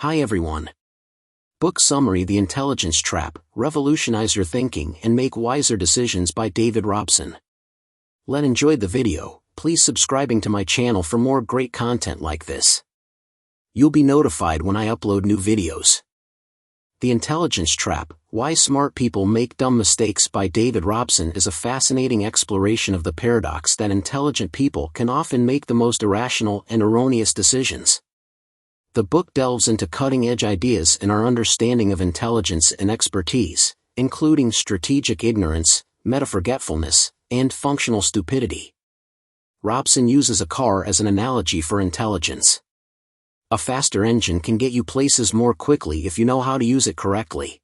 Hi everyone. Book Summary: The Intelligence Trap, Revolutionize Your Thinking and Make Wiser Decisions by David Robson. Enjoyed the video. Please subscribing to my channel for more great content like this. You'll be notified when I upload new videos. The Intelligence Trap, Why Smart People Make Dumb Mistakes by David Robson is a fascinating exploration of the paradox that intelligent people can often make the most irrational and erroneous decisions. The book delves into cutting-edge ideas in our understanding of intelligence and expertise, including strategic ignorance, meta-forgetfulness, and functional stupidity. Robson uses a car as an analogy for intelligence. A faster engine can get you places more quickly if you know how to use it correctly.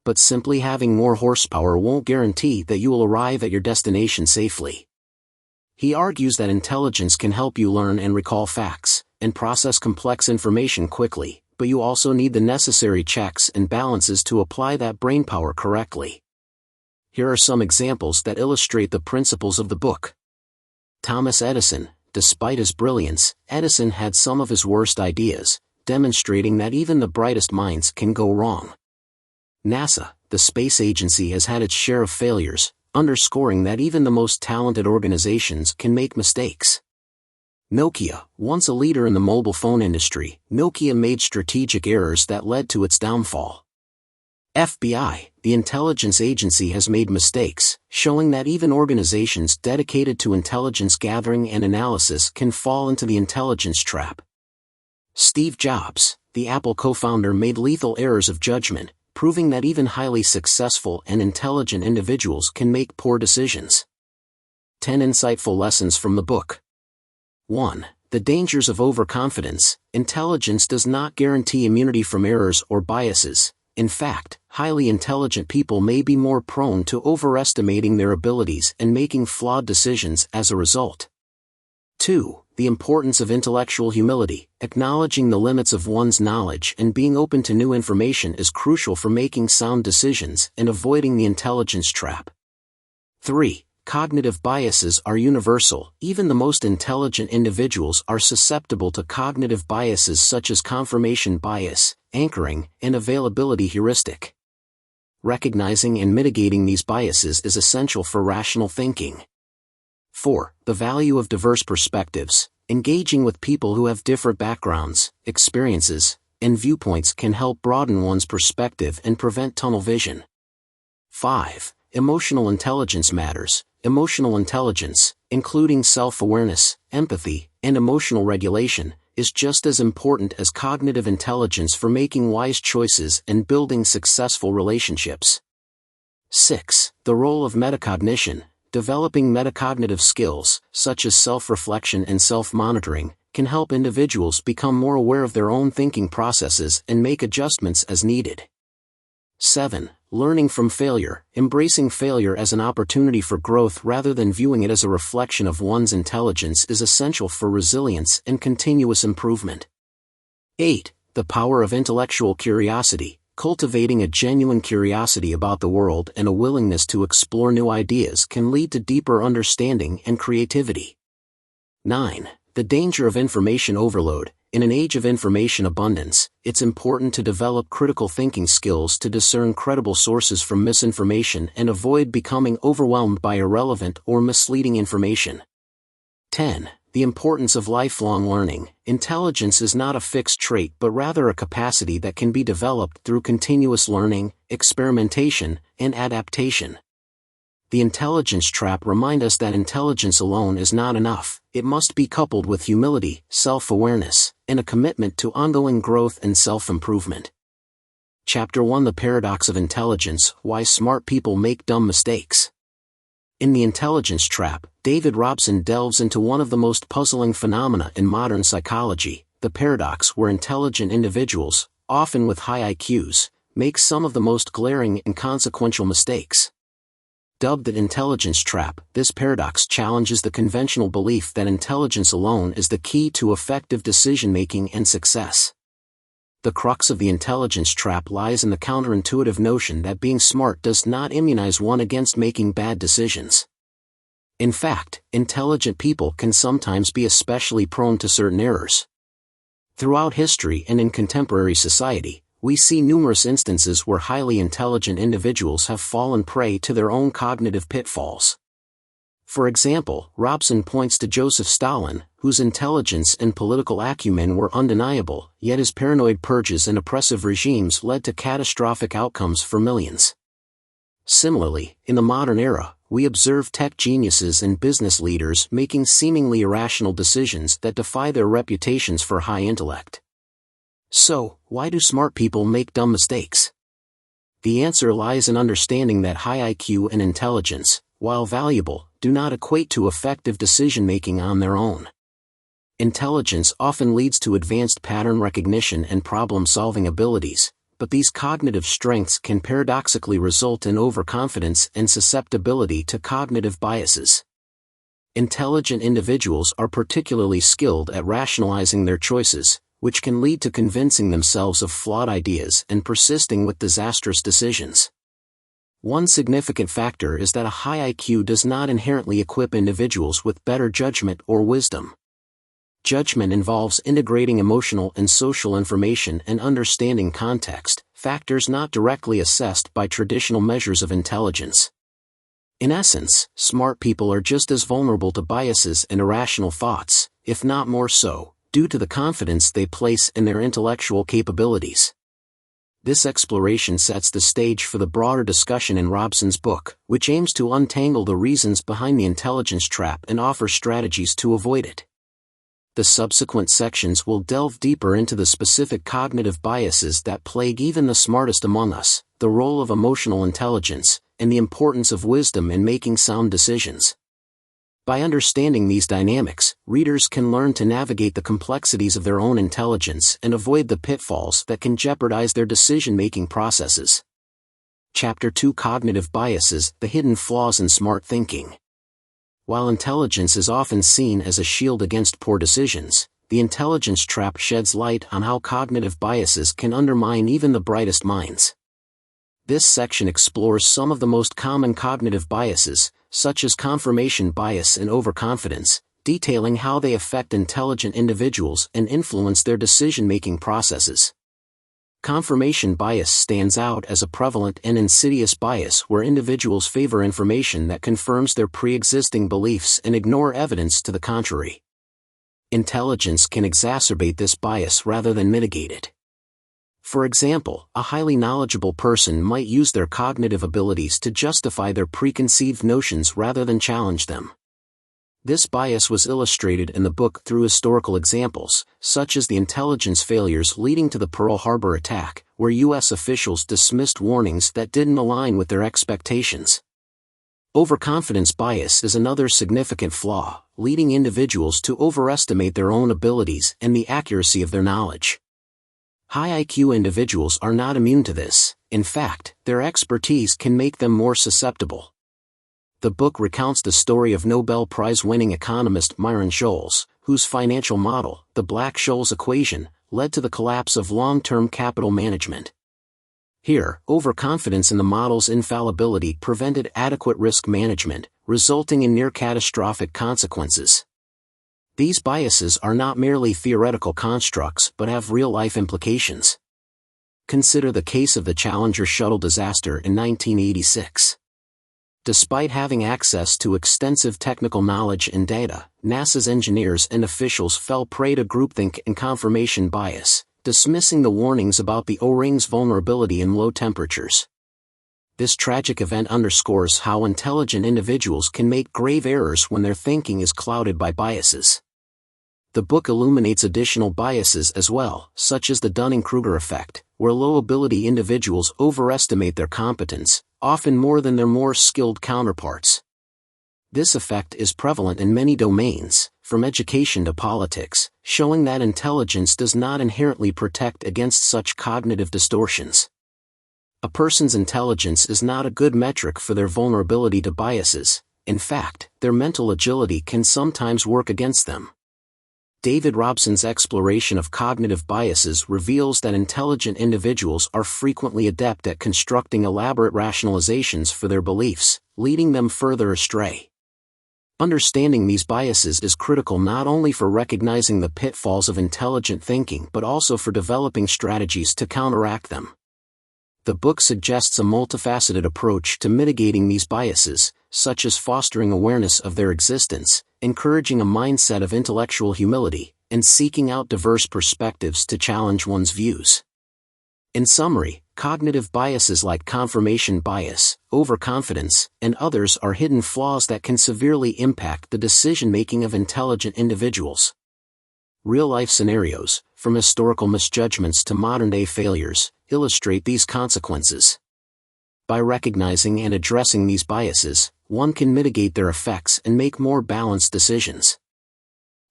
But simply having more horsepower won't guarantee that you will arrive at your destination safely. He argues that intelligence can help you learn and recall facts, and process complex information quickly, but you also need the necessary checks and balances to apply that brainpower correctly. Here are some examples that illustrate the principles of the book. Thomas Edison. Despite his brilliance, Edison had some of his worst ideas, demonstrating that even the brightest minds can go wrong. NASA. The space agency has had its share of failures, underscoring that even the most talented organizations can make mistakes. Nokia. Once a leader in the mobile phone industry, Nokia made strategic errors that led to its downfall. FBI. The intelligence agency has made mistakes, showing that even organizations dedicated to intelligence gathering and analysis can fall into the intelligence trap. Steve Jobs. The Apple co-founder made lethal errors of judgment, proving that even highly successful and intelligent individuals can make poor decisions. 10 insightful lessons from the book. 1. The dangers of overconfidence. Intelligence does not guarantee immunity from errors or biases. In fact, highly intelligent people may be more prone to overestimating their abilities and making flawed decisions as a result. 2. The importance of intellectual humility. Acknowledging the limits of one's knowledge and being open to new information is crucial for making sound decisions and avoiding the intelligence trap. 3. Cognitive biases are universal. Even the most intelligent individuals are susceptible to cognitive biases such as confirmation bias, anchoring, and availability heuristic. Recognizing and mitigating these biases is essential for rational thinking. 4. The value of diverse perspectives. Engaging with people who have different backgrounds, experiences, and viewpoints can help broaden one's perspective and prevent tunnel vision. 5. Emotional intelligence matters. Emotional intelligence, including self-awareness, empathy, and emotional regulation, is just as important as cognitive intelligence for making wise choices and building successful relationships. 6. The role of metacognition. Developing metacognitive skills, such as self-reflection and self-monitoring, can help individuals become more aware of their own thinking processes and make adjustments as needed. 7. Learning from failure. Embracing failure as an opportunity for growth rather than viewing it as a reflection of one's intelligence is essential for resilience and continuous improvement. 8. The power of intellectual curiosity. Cultivating a genuine curiosity about the world and a willingness to explore new ideas can lead to deeper understanding and creativity. 9. The danger of information overload. In an age of information abundance, it's important to develop critical thinking skills to discern credible sources from misinformation and avoid becoming overwhelmed by irrelevant or misleading information. 10. The importance of lifelong learning. Intelligence is not a fixed trait but rather a capacity that can be developed through continuous learning, experimentation, and adaptation. The intelligence trap reminds us that intelligence alone is not enough. It must be coupled with humility, self-awareness, and a commitment to ongoing growth and self-improvement. Chapter 1. The Paradox of Intelligence: Why Smart People Make Dumb Mistakes. In The Intelligence Trap, David Robson delves into one of the most puzzling phenomena in modern psychology, the paradox where intelligent individuals, often with high IQs, make some of the most glaring and consequential mistakes. Dubbed the intelligence trap, this paradox challenges the conventional belief that intelligence alone is the key to effective decision-making and success. The crux of the intelligence trap lies in the counterintuitive notion that being smart does not immunize one against making bad decisions. In fact, intelligent people can sometimes be especially prone to certain errors. Throughout history and in contemporary society, we see numerous instances where highly intelligent individuals have fallen prey to their own cognitive pitfalls. For example, Robson points to Joseph Stalin, whose intelligence and political acumen were undeniable, yet his paranoid purges and oppressive regimes led to catastrophic outcomes for millions. Similarly, in the modern era, we observe tech geniuses and business leaders making seemingly irrational decisions that defy their reputations for high intellect. So, why do smart people make dumb mistakes? The answer lies in understanding that high IQ and intelligence, while valuable, do not equate to effective decision-making on their own. Intelligence often leads to advanced pattern recognition and problem-solving abilities, but these cognitive strengths can paradoxically result in overconfidence and susceptibility to cognitive biases. Intelligent individuals are particularly skilled at rationalizing their choices, which can lead to convincing themselves of flawed ideas and persisting with disastrous decisions. One significant factor is that a high IQ does not inherently equip individuals with better judgment or wisdom. Judgment involves integrating emotional and social information and understanding context, factors not directly assessed by traditional measures of intelligence. In essence, smart people are just as vulnerable to biases and irrational thoughts, if not more so, due to the confidence they place in their intellectual capabilities. This exploration sets the stage for the broader discussion in Robson's book, which aims to untangle the reasons behind the intelligence trap and offer strategies to avoid it. The subsequent sections will delve deeper into the specific cognitive biases that plague even the smartest among us, the role of emotional intelligence, and the importance of wisdom in making sound decisions. By understanding these dynamics, readers can learn to navigate the complexities of their own intelligence and avoid the pitfalls that can jeopardize their decision-making processes. Chapter 2: Cognitive Biases: The Hidden Flaws in Smart Thinking. While intelligence is often seen as a shield against poor decisions, the intelligence trap sheds light on how cognitive biases can undermine even the brightest minds. This section explores some of the most common cognitive biases, such as confirmation bias and overconfidence, detailing how they affect intelligent individuals and influence their decision-making processes. Confirmation bias stands out as a prevalent and insidious bias where individuals favor information that confirms their pre-existing beliefs and ignore evidence to the contrary. Intelligence can exacerbate this bias rather than mitigate it. For example, a highly knowledgeable person might use their cognitive abilities to justify their preconceived notions rather than challenge them. This bias was illustrated in the book through historical examples, such as the intelligence failures leading to the Pearl Harbor attack, where U.S. officials dismissed warnings that didn't align with their expectations. Overconfidence bias is another significant flaw, leading individuals to overestimate their own abilities and the accuracy of their knowledge. High IQ individuals are not immune to this. In fact, their expertise can make them more susceptible. The book recounts the story of Nobel Prize-winning economist Myron Scholes, whose financial model, the Black-Scholes equation, led to the collapse of long-term capital management. Here, overconfidence in the model's infallibility prevented adequate risk management, resulting in near-catastrophic consequences. These biases are not merely theoretical constructs but have real-life implications. Consider the case of the Challenger shuttle disaster in 1986. Despite having access to extensive technical knowledge and data, NASA's engineers and officials fell prey to groupthink and confirmation bias, dismissing the warnings about the O-ring's vulnerability in low temperatures. This tragic event underscores how intelligent individuals can make grave errors when their thinking is clouded by biases. The book illuminates additional biases as well, such as the Dunning-Kruger effect, where low-ability individuals overestimate their competence, often more than their more skilled counterparts. This effect is prevalent in many domains, from education to politics, showing that intelligence does not inherently protect against such cognitive distortions. A person's intelligence is not a good metric for their vulnerability to biases. In fact, their mental agility can sometimes work against them. David Robson's exploration of cognitive biases reveals that intelligent individuals are frequently adept at constructing elaborate rationalizations for their beliefs, leading them further astray. Understanding these biases is critical not only for recognizing the pitfalls of intelligent thinking but also for developing strategies to counteract them. The book suggests a multifaceted approach to mitigating these biases, such as fostering awareness of their existence, encouraging a mindset of intellectual humility, and seeking out diverse perspectives to challenge one's views. In summary, cognitive biases like confirmation bias, overconfidence, and others are hidden flaws that can severely impact the decision-making of intelligent individuals. Real-life scenarios, from historical misjudgments to modern-day failures, illustrate these consequences. By recognizing and addressing these biases, one can mitigate their effects and make more balanced decisions.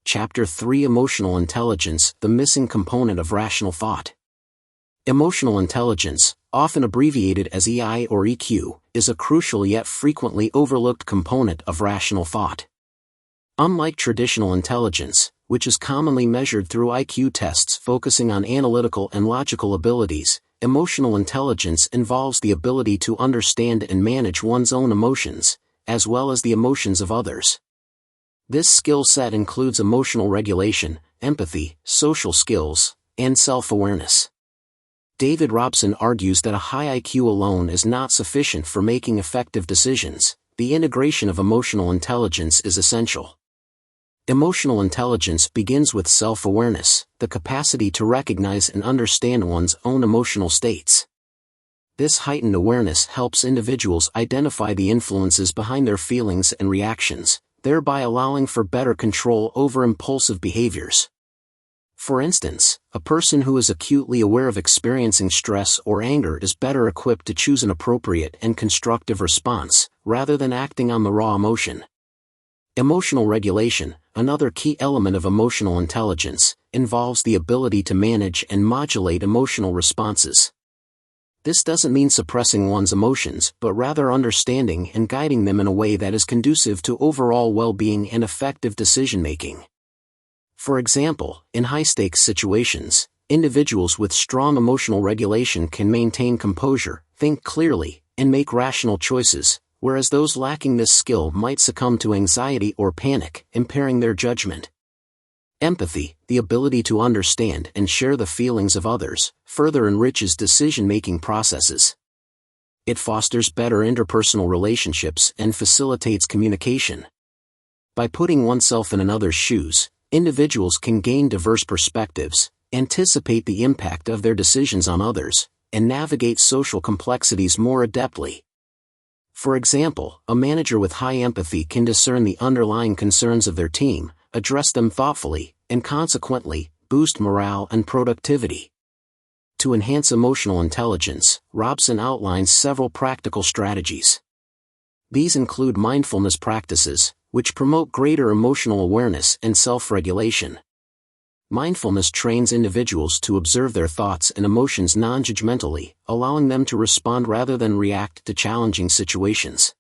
Chapter 3: Emotional Intelligence, the missing component of rational thought. Emotional intelligence, often abbreviated as EI or EQ, is a crucial yet frequently overlooked component of rational thought. Unlike traditional intelligence, which is commonly measured through IQ tests focusing on analytical and logical abilities, emotional intelligence involves the ability to understand and manage one's own emotions, as well as the emotions of others. This skill set includes emotional regulation, empathy, social skills, and self-awareness. David Robson argues that a high IQ alone is not sufficient for making effective decisions. The integration of emotional intelligence is essential. Emotional intelligence begins with self-awareness, the capacity to recognize and understand one's own emotional states. This heightened awareness helps individuals identify the influences behind their feelings and reactions, thereby allowing for better control over impulsive behaviors. For instance, a person who is acutely aware of experiencing stress or anger is better equipped to choose an appropriate and constructive response, rather than acting on the raw emotion. Emotional regulation, another key element of emotional intelligence, involves the ability to manage and modulate emotional responses. This doesn't mean suppressing one's emotions, but rather understanding and guiding them in a way that is conducive to overall well-being and effective decision-making. For example, in high-stakes situations, individuals with strong emotional regulation can maintain composure, think clearly, and make rational choices, whereas those lacking this skill might succumb to anxiety or panic, impairing their judgment. Empathy, the ability to understand and share the feelings of others, further enriches decision-making processes. It fosters better interpersonal relationships and facilitates communication. By putting oneself in another's shoes, individuals can gain diverse perspectives, anticipate the impact of their decisions on others, and navigate social complexities more adeptly. For example, a manager with high empathy can discern the underlying concerns of their team, address them thoughtfully, and consequently, boost morale and productivity. To enhance emotional intelligence, Robson outlines several practical strategies. These include mindfulness practices, which promote greater emotional awareness and self-regulation. Mindfulness trains individuals to observe their thoughts and emotions non-judgmentally, allowing them to respond rather than react to challenging situations.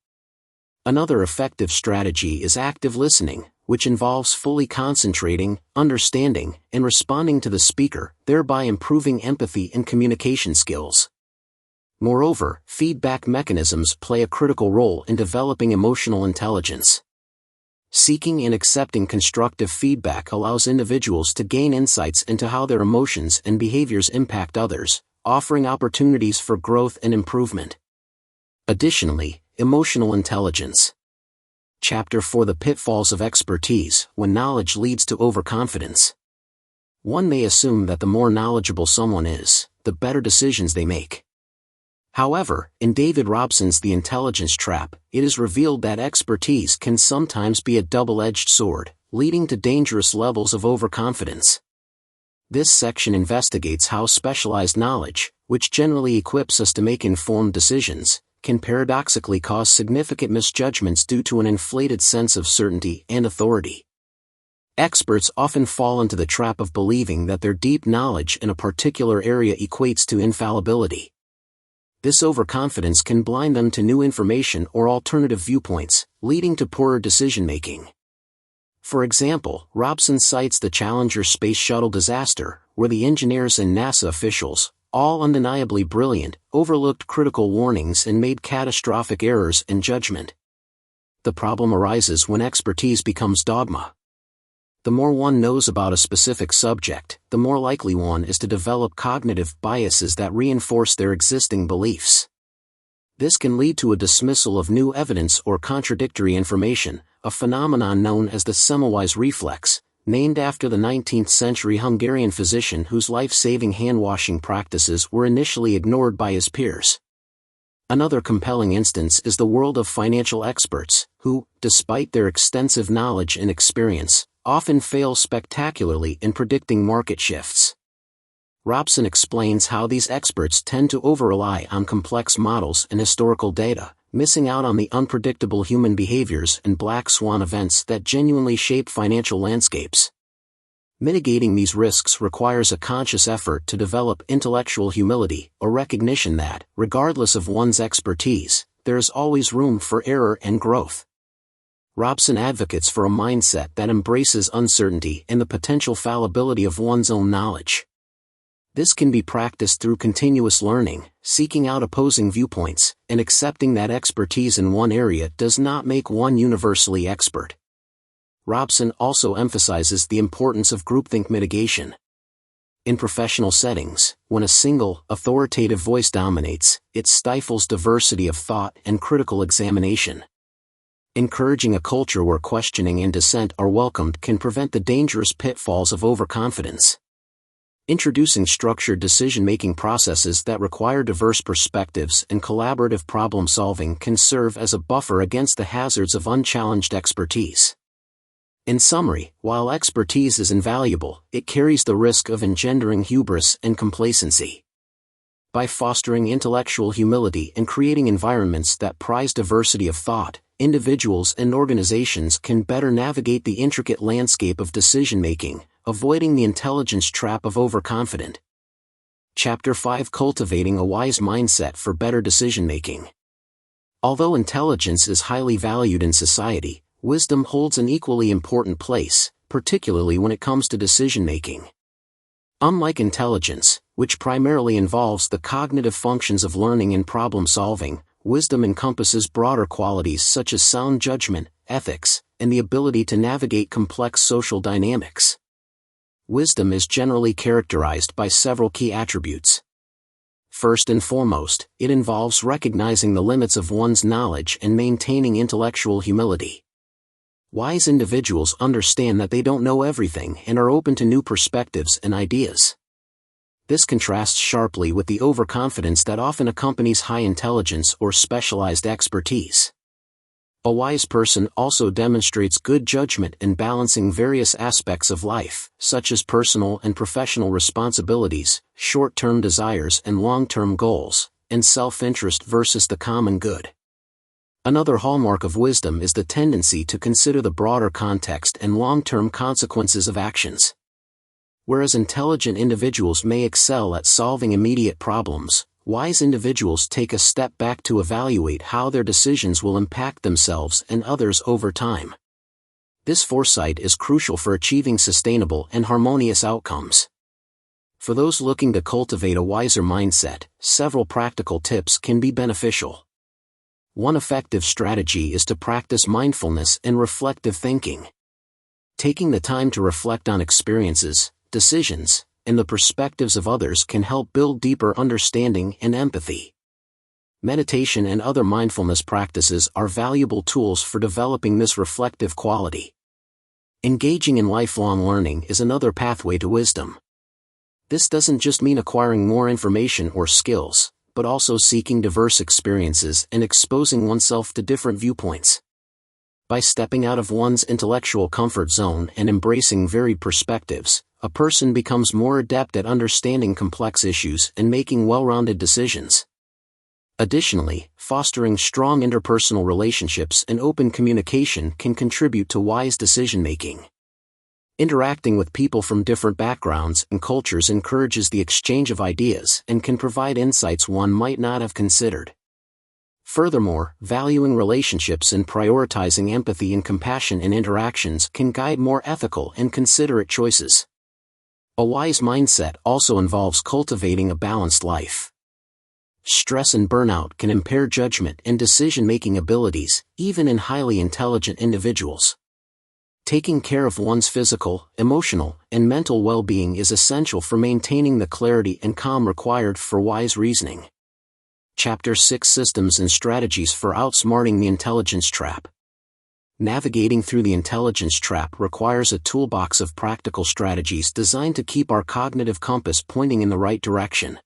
Another effective strategy is active listening, which involves fully concentrating, understanding, and responding to the speaker, thereby improving empathy and communication skills. Moreover, feedback mechanisms play a critical role in developing emotional intelligence. Seeking and accepting constructive feedback allows individuals to gain insights into how their emotions and behaviors impact others, offering opportunities for growth and improvement. Additionally, emotional intelligence. Chapter 4: The Pitfalls of Expertise, when knowledge leads to overconfidence. One may assume that the more knowledgeable someone is, the better decisions they make. However, in David Robson's The Intelligence Trap, it is revealed that expertise can sometimes be a double-edged sword, leading to dangerous levels of overconfidence. This section investigates how specialized knowledge, which generally equips us to make informed decisions, can paradoxically cause significant misjudgments due to an inflated sense of certainty and authority. Experts often fall into the trap of believing that their deep knowledge in a particular area equates to infallibility. This overconfidence can blind them to new information or alternative viewpoints, leading to poorer decision-making. For example, Robson cites the Challenger space shuttle disaster, where the engineers and NASA officials, all undeniably brilliant, overlooked critical warnings and made catastrophic errors in judgment. The problem arises when expertise becomes dogma. The more one knows about a specific subject, the more likely one is to develop cognitive biases that reinforce their existing beliefs. This can lead to a dismissal of new evidence or contradictory information, a phenomenon known as the Semmelweis reflex, named after the 19th-century Hungarian physician whose life-saving hand-washing practices were initially ignored by his peers. Another compelling instance is the world of financial experts, who, despite their extensive knowledge and experience, often fail spectacularly in predicting market shifts. Robson explains how these experts tend to over-rely on complex models and historical data, missing out on the unpredictable human behaviors and black swan events that genuinely shape financial landscapes. Mitigating these risks requires a conscious effort to develop intellectual humility, a recognition that, regardless of one's expertise, there is always room for error and growth. Robson advocates for a mindset that embraces uncertainty and the potential fallibility of one's own knowledge. This can be practiced through continuous learning, seeking out opposing viewpoints, and accepting that expertise in one area does not make one universally expert. Robson also emphasizes the importance of groupthink mitigation. In professional settings, when a single, authoritative voice dominates, it stifles diversity of thought and critical examination. Encouraging a culture where questioning and dissent are welcomed can prevent the dangerous pitfalls of overconfidence. Introducing structured decision-making processes that require diverse perspectives and collaborative problem-solving can serve as a buffer against the hazards of unchallenged expertise. In summary, while expertise is invaluable, it carries the risk of engendering hubris and complacency. By fostering intellectual humility and creating environments that prize diversity of thought, individuals and organizations can better navigate the intricate landscape of decision-making, avoiding the intelligence trap of overconfident. Chapter 5: Cultivating a Wise Mindset for Better Decision-Making. Although intelligence is highly valued in society, wisdom holds an equally important place, particularly when it comes to decision-making. Unlike intelligence, which primarily involves the cognitive functions of learning and problem-solving, wisdom encompasses broader qualities such as sound judgment, ethics, and the ability to navigate complex social dynamics. Wisdom is generally characterized by several key attributes. First and foremost, it involves recognizing the limits of one's knowledge and maintaining intellectual humility. Wise individuals understand that they don't know everything and are open to new perspectives and ideas. This contrasts sharply with the overconfidence that often accompanies high intelligence or specialized expertise. A wise person also demonstrates good judgment in balancing various aspects of life, such as personal and professional responsibilities, short-term desires and long-term goals, and self-interest versus the common good. Another hallmark of wisdom is the tendency to consider the broader context and long-term consequences of actions. Whereas intelligent individuals may excel at solving immediate problems, wise individuals take a step back to evaluate how their decisions will impact themselves and others over time. This foresight is crucial for achieving sustainable and harmonious outcomes. For those looking to cultivate a wiser mindset, several practical tips can be beneficial. One effective strategy is to practice mindfulness and reflective thinking. Taking the time to reflect on experiences, decisions, and the perspectives of others can help build deeper understanding and empathy. Meditation and other mindfulness practices are valuable tools for developing this reflective quality. Engaging in lifelong learning is another pathway to wisdom. This doesn't just mean acquiring more information or skills, but also seeking diverse experiences and exposing oneself to different viewpoints. By stepping out of one's intellectual comfort zone and embracing varied perspectives, a person becomes more adept at understanding complex issues and making well-rounded decisions. Additionally, fostering strong interpersonal relationships and open communication can contribute to wise decision-making. Interacting with people from different backgrounds and cultures encourages the exchange of ideas and can provide insights one might not have considered. Furthermore, valuing relationships and prioritizing empathy and compassion in interactions can guide more ethical and considerate choices. A wise mindset also involves cultivating a balanced life. Stress and burnout can impair judgment and decision-making abilities, even in highly intelligent individuals. Taking care of one's physical, emotional, and mental well-being is essential for maintaining the clarity and calm required for wise reasoning. Chapter 6: Systems and Strategies for Outsmarting the Intelligence Trap. Navigating through the intelligence trap requires a toolbox of practical strategies designed to keep our cognitive compass pointing in the right direction.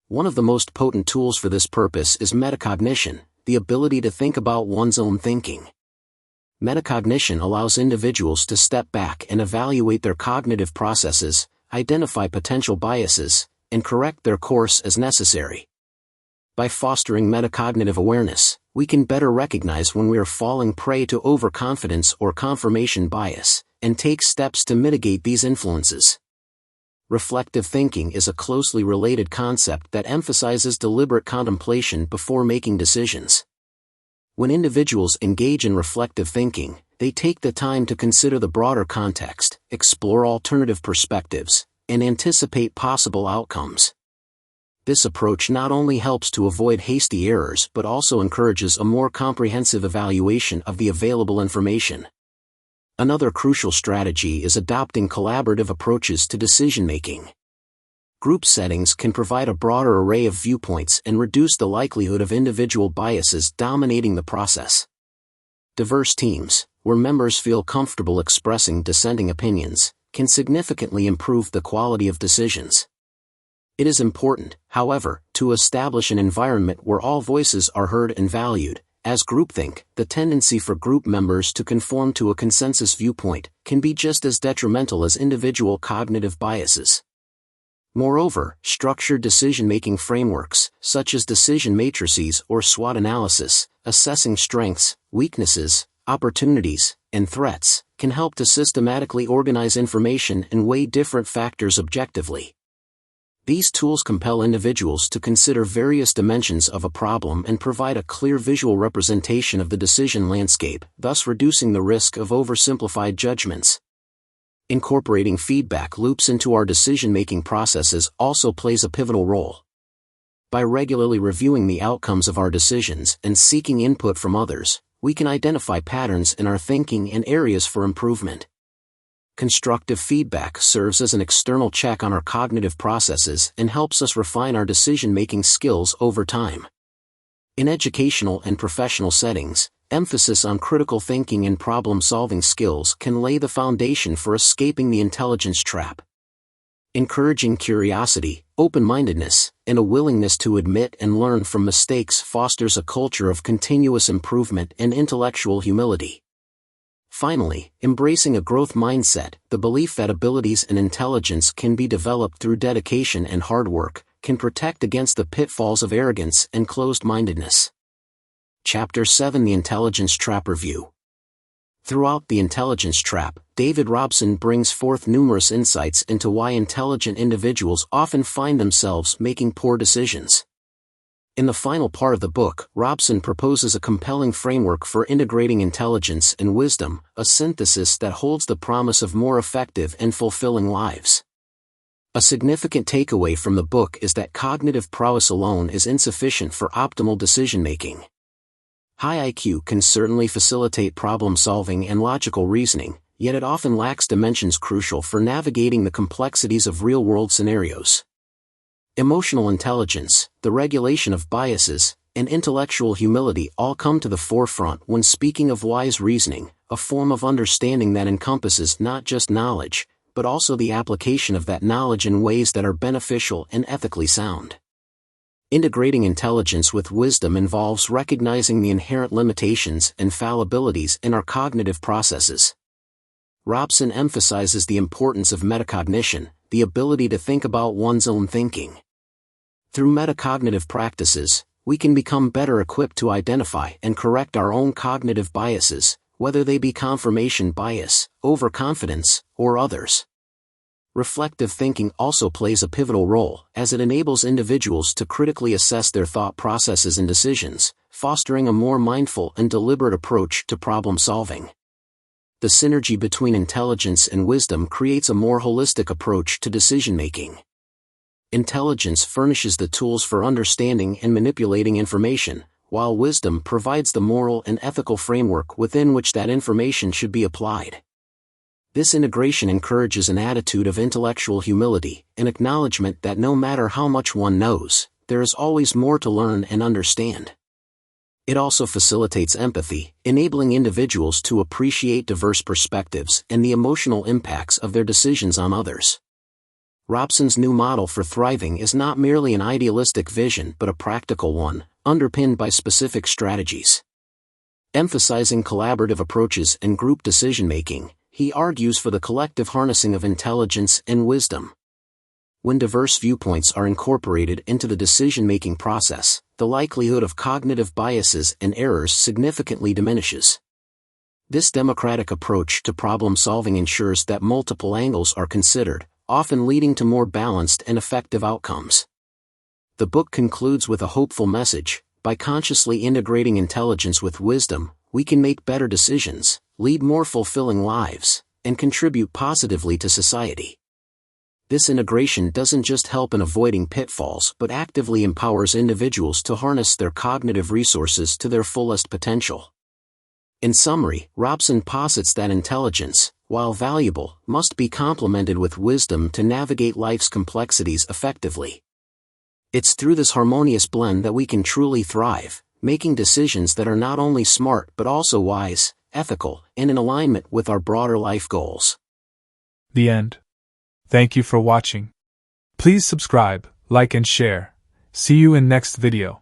One of the most potent tools for this purpose is metacognition, the ability to think about one's own thinking. Metacognition allows individuals to step back and evaluate their cognitive processes, identify potential biases, and correct their course as necessary. By fostering metacognitive awareness, we can better recognize when we are falling prey to overconfidence or confirmation bias, and take steps to mitigate these influences. Reflective thinking is a closely related concept that emphasizes deliberate contemplation before making decisions. When individuals engage in reflective thinking, they take the time to consider the broader context, explore alternative perspectives, and anticipate possible outcomes. This approach not only helps to avoid hasty errors but also encourages a more comprehensive evaluation of the available information. Another crucial strategy is adopting collaborative approaches to decision-making. Group settings can provide a broader array of viewpoints and reduce the likelihood of individual biases dominating the process. Diverse teams, where members feel comfortable expressing dissenting opinions, can significantly improve the quality of decisions. It is important, however, to establish an environment where all voices are heard and valued, as groupthink, the tendency for group members to conform to a consensus viewpoint, can be just as detrimental as individual cognitive biases. Moreover, structured decision-making frameworks, such as decision matrices or SWOT analysis, assessing strengths, weaknesses, opportunities, and threats, can help to systematically organize information and weigh different factors objectively. These tools compel individuals to consider various dimensions of a problem and provide a clear visual representation of the decision landscape, thus reducing the risk of oversimplified judgments. Incorporating feedback loops into our decision-making processes also plays a pivotal role. By regularly reviewing the outcomes of our decisions and seeking input from others, we can identify patterns in our thinking and areas for improvement. Constructive feedback serves as an external check on our cognitive processes and helps us refine our decision-making skills over time. In educational and professional settings, emphasis on critical thinking and problem-solving skills can lay the foundation for escaping the intelligence trap. Encouraging curiosity, open-mindedness, and a willingness to admit and learn from mistakes fosters a culture of continuous improvement and intellectual humility. Finally, embracing a growth mindset, the belief that abilities and intelligence can be developed through dedication and hard work, can protect against the pitfalls of arrogance and closed-mindedness. Chapter 7: The Intelligence Trap Review. Throughout The Intelligence Trap, David Robson brings forth numerous insights into why intelligent individuals often find themselves making poor decisions. In the final part of the book, Robson proposes a compelling framework for integrating intelligence and wisdom, a synthesis that holds the promise of more effective and fulfilling lives. A significant takeaway from the book is that cognitive prowess alone is insufficient for optimal decision-making. High IQ can certainly facilitate problem-solving and logical reasoning, yet it often lacks dimensions crucial for navigating the complexities of real-world scenarios. Emotional intelligence, the regulation of biases, and intellectual humility all come to the forefront when speaking of wise reasoning, a form of understanding that encompasses not just knowledge, but also the application of that knowledge in ways that are beneficial and ethically sound. Integrating intelligence with wisdom involves recognizing the inherent limitations and fallibilities in our cognitive processes. Robson emphasizes the importance of metacognition, the ability to think about one's own thinking. Through metacognitive practices, we can become better equipped to identify and correct our own cognitive biases, whether they be confirmation bias, overconfidence, or others. Reflective thinking also plays a pivotal role, as it enables individuals to critically assess their thought processes and decisions, fostering a more mindful and deliberate approach to problem-solving. The synergy between intelligence and wisdom creates a more holistic approach to decision-making. Intelligence furnishes the tools for understanding and manipulating information, while wisdom provides the moral and ethical framework within which that information should be applied. This integration encourages an attitude of intellectual humility, an acknowledgement that no matter how much one knows, there is always more to learn and understand. It also facilitates empathy, enabling individuals to appreciate diverse perspectives and the emotional impacts of their decisions on others. Robson's new model for thriving is not merely an idealistic vision but a practical one, underpinned by specific strategies. Emphasizing collaborative approaches and group decision-making, he argues for the collective harnessing of intelligence and wisdom. When diverse viewpoints are incorporated into the decision-making process, the likelihood of cognitive biases and errors significantly diminishes. This democratic approach to problem-solving ensures that multiple angles are considered, often leading to more balanced and effective outcomes. The book concludes with a hopeful message: by consciously integrating intelligence with wisdom, we can make better decisions, lead more fulfilling lives, and contribute positively to society. This integration doesn't just help in avoiding pitfalls but actively empowers individuals to harness their cognitive resources to their fullest potential. In summary, Robson posits that intelligence, while valuable, must be complemented with wisdom to navigate life's complexities effectively. It's through this harmonious blend that we can truly thrive, making decisions that are not only smart but also wise, ethical, and in alignment with our broader life goals. The end. Thank you for watching. Please subscribe, like and share. See you in next video.